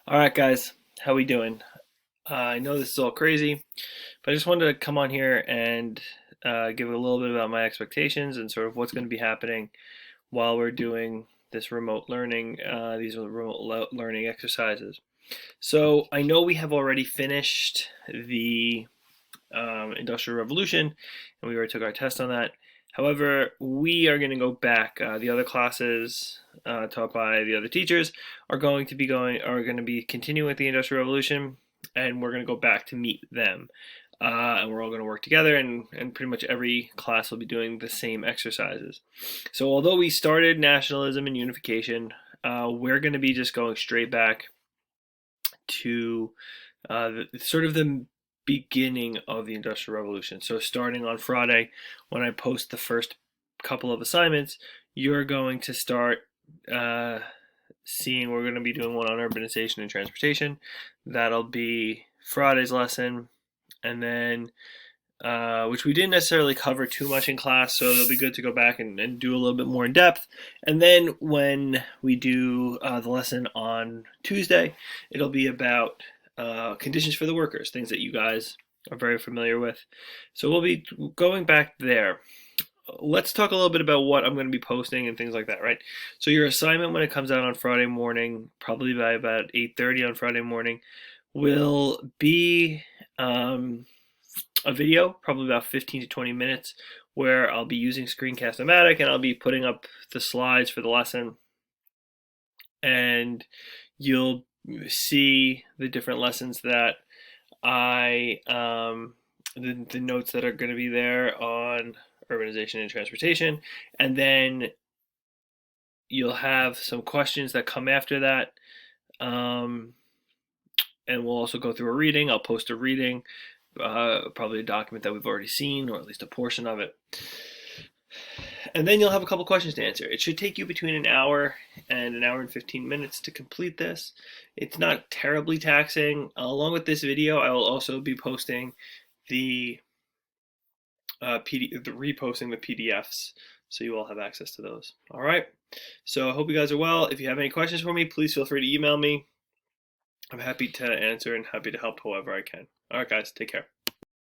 All right, guys, how we doing? I know this is all crazy, but I just wanted to come on here and give a little bit about my expectations and sort of what's going to be happening while we're doing this remote learning, these are learning exercises. So I know we have already finished the Industrial Revolution, and we already took our test on that. However, we are going to go back. The other classes taught by the other teachers are going to be continuing with the Industrial Revolution, and we're going to go back to meet them. And we're all going to work together, and pretty much every class will be doing the same exercises. So, although we started nationalism and unification, we're going to be just going straight back to sort of the beginning of the Industrial Revolution. So starting on Friday, when I post the first couple of assignments, you're going to start seeing we're going to be doing one on urbanization and transportation. That'll be Friday's lesson, and then which we didn't necessarily cover too much in class, so it'll be good to go back and do a little bit more in depth. And then when we do the lesson on Tuesday, it'll be about conditions for the workers, things that you guys are very familiar with. So we'll be going back there. Let's talk a little bit about what I'm going to be posting and things like that, right? So your assignment when it comes out on Friday morning, probably by about 8:30 on Friday morning, will be a video, probably about 15 to 20 minutes, where I'll be using Screencast-O-Matic and I'll be putting up the slides for the lesson. And you'll see the different lessons that the notes that are going to be there on urbanization and transportation. And then you'll have some questions that come after that. And we'll also go through a reading. I'll post a reading, probably a document that we've already seen, or at least a portion of it. And then you'll have a couple questions to answer. It should take you between an hour and an hour and 15 minutes to complete this. It's not terribly taxing. Along with this video, I will also be posting the reposting the PDFs, so you all have access to those. All right. So I hope you guys are well. If you have any questions for me, please feel free to email me. I'm happy to answer and happy to help however I can. All right, guys, take care.